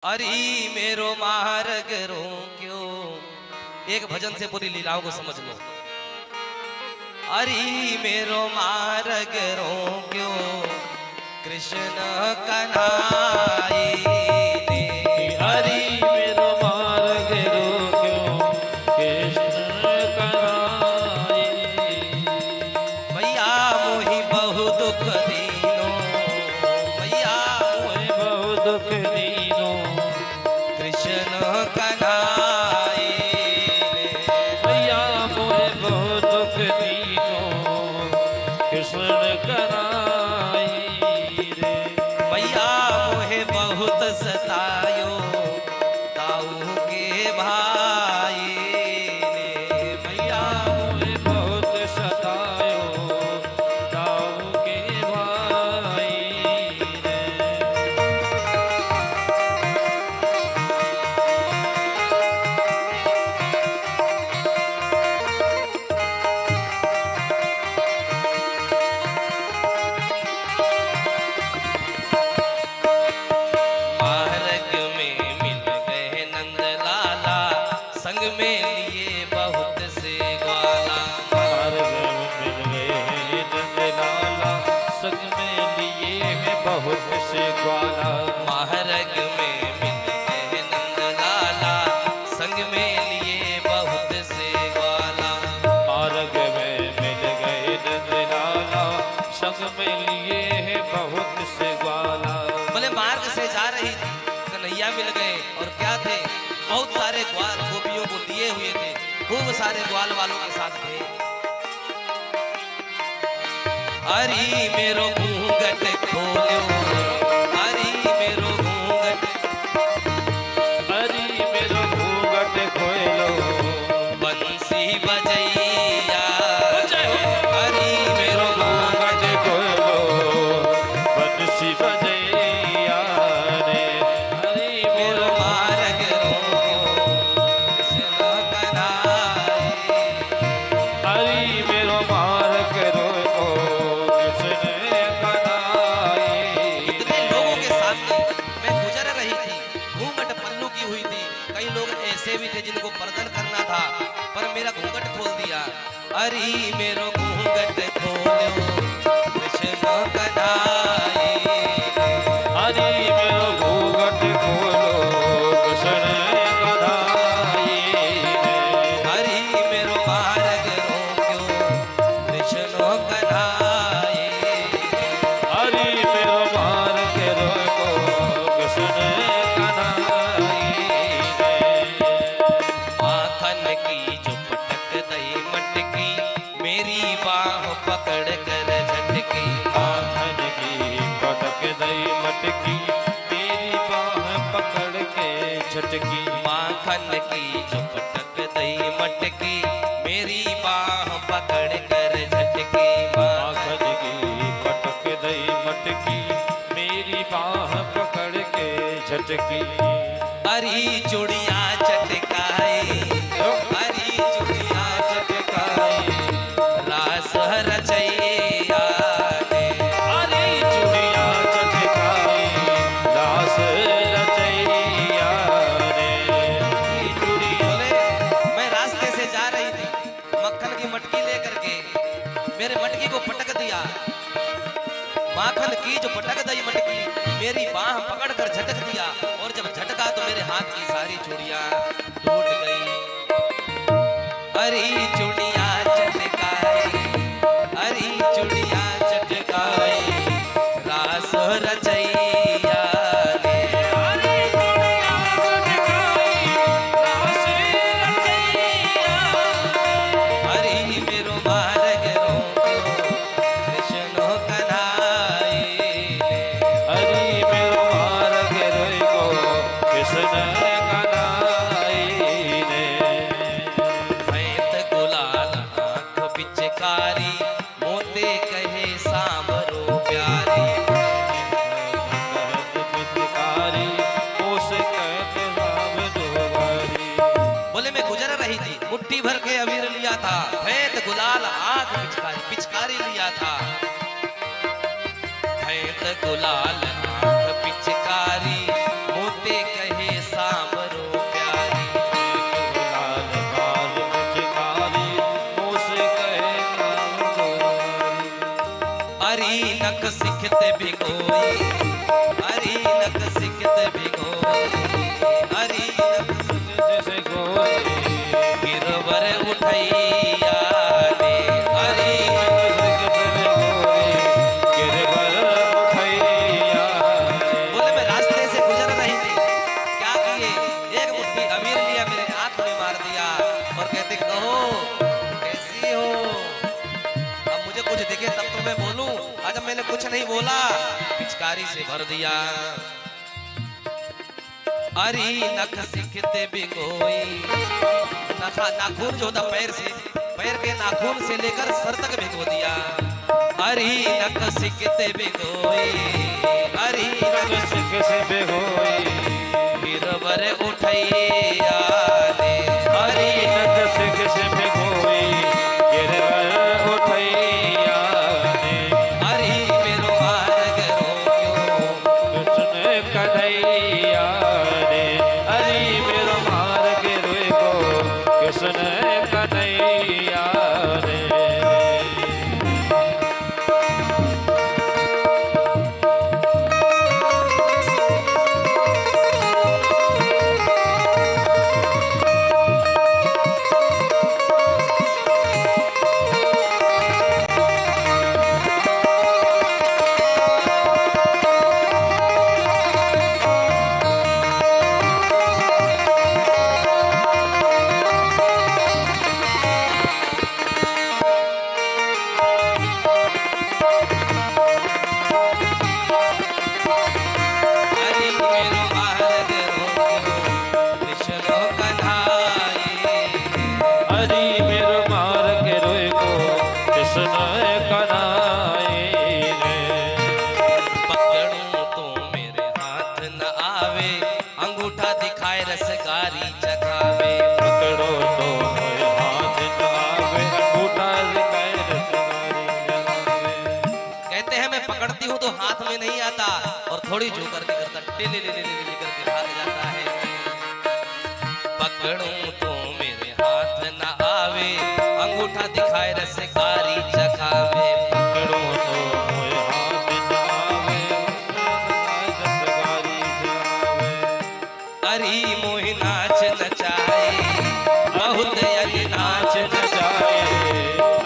अरे मेरो मार्ग रो क्यों। एक भजन से पूरी लीलाओं को समझ लो। अरे मेरो मार्ग रो क्यों कृष्ण कन्हाई ने। हरि मेरो मार्ग रोक्यो कृष्ण कन्हाई। मैया मोहि बहु दुख दीनो। मैया मोहि बहु दुख दीनो। कृष्ण कन्हाई ने। मैया मोहि बहु दुख दीनो कृष्ण कन्हाई रे। मैया मोहे बहुत सतायो ताऊ के भाई ने। मैया मोहि बहुत सतायो ताऊ के भाई रे। मार्ग में मिल गए नंद लाला संग में लिए बहुत से ग्वाला। मार्ग में मिल गए नंदलाला संग में लिए हैं बहुत से ग्वाला। मार्ग में मिल गए नंद लाला संग में लिए बहुत से ग्वाला। मार्ग में मिल गए नंदलाला संग में लिए हैं बहुत से ग्वाला। बोले मार्ग से जा रही थी कन्हैया मिल गए और क्या थे बहुत सारे ग्वाल गोपियों को लिए हुए थे। खूब सारे ग्वाल वालों के साथ थे। हरी मेरो घूंघट खोलो। हरी मेरो घूंघट। हरि मेरो घूंघट खोलो बंसी बजैया। हरी मेरो घूंघट घूंघट। खोलो बंसी बजैया रे। हरि मेरो मेरो मार्ग रोको कृष्ण कन्हाई। हरि मेरो मार्ग रोको कृष्ण कन्हाई। इतने लोगों के सामने मैं गुजर रही थी। घूंघट पल्लू की हुई थी। कई लोग ऐसे भी थे जिनको पर्दन करना था पर मेरा घूंघट खोल दिया। अरे मेरो घूंघट खोलो कृष्ण कन्हाई। हरि मेरो घूंघट खोलो कृष्ण कन्हाई रे। हरि मेरो मार्ग रोक्यो कृष्ण कन्हाई। हरि मेरो मार्ग रोको कृष्ण कन्हाई रे। माखन की जो पटक दई मटकी मेरी बाह पकड़ कर झटकी। माखन की पटक दई मटकी मेरी बाह पकड़ के झटकी। माखन की जो पटक दई मटकी मेरी बाह पकड़ कर झटकी। माखन की पटक दई मटकी मेरी बाह पकड़ के झटकी। हरी चूड़िया चटकाई। हरी चूड़िया चटकाई रास रचैया ने। हरी चूड़िया चटकाई दास रचैया रे। चूड़िया बोले मैं रास्ते से जा रही थी मक्खन की मटकी लेकर के मेरे मटकी को पटक दिया। माखन की जो पटक दई मटकी मेरी बाह पकड़ कर झटक दिया और जब झटका तो मेरे हाथ की सारी चूड़ियां टूट गई। अरे चूड़ियां चटकाई। अरे चूड़ियां चटकाई रास रचैया ने। हरी चूड़िया चटकाई दास रचैया। हरि मेरो मार्ग रोक्यो कृष्ण कन्हाई ने। हरि मेरो मार्ग रोको कृष्ण कन्हाई रे। भैंत गुलाल आंख पिचकारी मोते कहे सांवरो प्यारी। पिचकारी उस कहते राम दुआरी। बोले मैं गुजर रही थी मुट्ठी भर के अबीर लिया था। भैंत गुलाल आंख पिचकारी पिचकारी लिया था। भैंत गुलाल आंख पिचकारी मोते कहे हरी जैसे गोरी गिरवर उठैया ने हरी बोले मैं रास्ते से गुजर रही थी, क्या किए, एक मुट्ठी अबीर लिया मेरे आंख में मार दिया और कहते कहो कैसी हो। अब मुझे कुछ दिखे तब तो मैं बोलूं, आज मैंने कुछ नहीं बोला, पिचकारी से भर दिया। अरे नख सिखते भिगोई, नाखून जो था पैर से, पैर के नाखून से लेकर सर तक भिगो दिया। अरे नख सिखते भिगोई, अरे नख से बेहोई गिरवर उठैया ने हरी नद से बेहोई गिरवर उठैया ने अरे मेरो मार्ग रोक्यो कृष्ण कन्हैया ने हरी मेरो मार्ग रोको कृष्ण कन्हैया ने अरे मेरो मार्ग रोक्यो कृष्ण कन्हाई हरी मेरो मार्ग रोको कृष्ण कन्हैया पकड़ूं तो मेरे हाथ न आवे, अंगूठा दिखाए रसगारी चखावे। पकड़ो तो मेरे हाथ न आवे अंगूठा दिखाए रसगारी जलावे कहते हैं मैं पकड़ती हूँ तो हाथ में नहीं आता और थोड़ी जो करके करता टेले ले ले ले ले करके भाग जाता है। पकड़ूं तो मेरे हाथ न आवे, अंगूठा दिखाए रसगारी चखावे। पकड़ो तो मेरे हाथ न आवे रसगारी जलावे अरे मोहि नाच नचाए बहुत यज्ञ नाच नचाए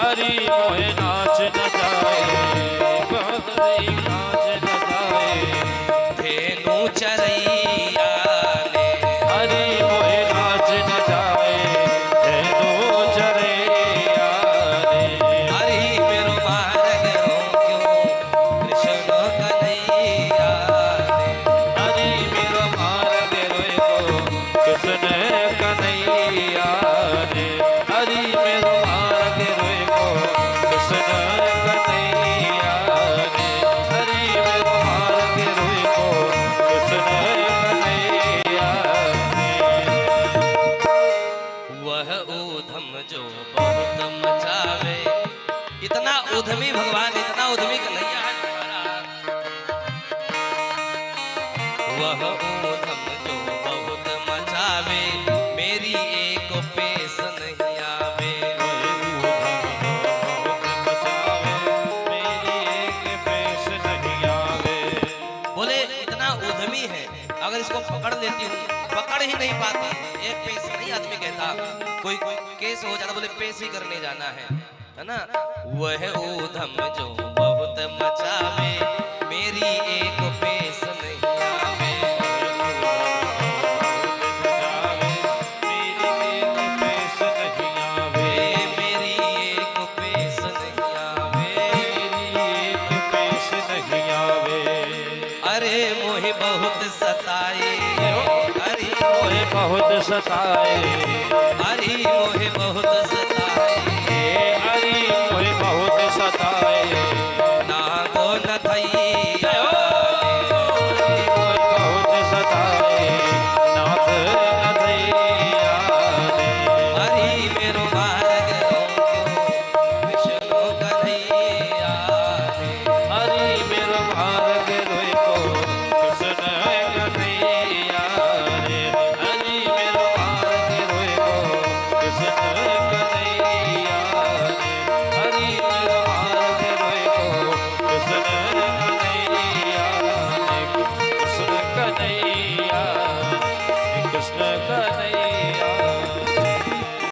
हरी मोहे नाच नचाए बहुत ही नाच नचाए धेनु चरैया ने हरी मोहे नाच नचाए हे दो चरैया रे हरि मेरो मार्ग रोक्यो कृष्ण कन्हैया ने हरी मेरो मार्ग रोको कृष्ण कन्हैया रे हरी मेरो मार्ग रोको कृष्ण कन्हैया रे हरी मेरो मार्ग रोको कृष्ण कन्हैया रे वह ऊधम जो बहुत मचावे, इतना उधमी भगवान, इतना उधमी कन्हैया है तुम्हारा। वह ऊधम जो बहुत मचावे, मेरी एक पेश नहीं आवे। बोले इतना उधमी है, अगर इसको पकड़ लेती हूँ पकड़ ही नहीं पाती, एक पेश नहीं आदमी कहता, कोई केस हो जाता बोले पेश ही करने जाना है ना। वह ऊधम जो बहुत मचावे, मेरी एक पेश नहीं आवे। मेरी एक पेश नहीं आवे। अरे मोहि बहुत सताए, अरे बहुत सताए अरे मोहि बहुत सताए।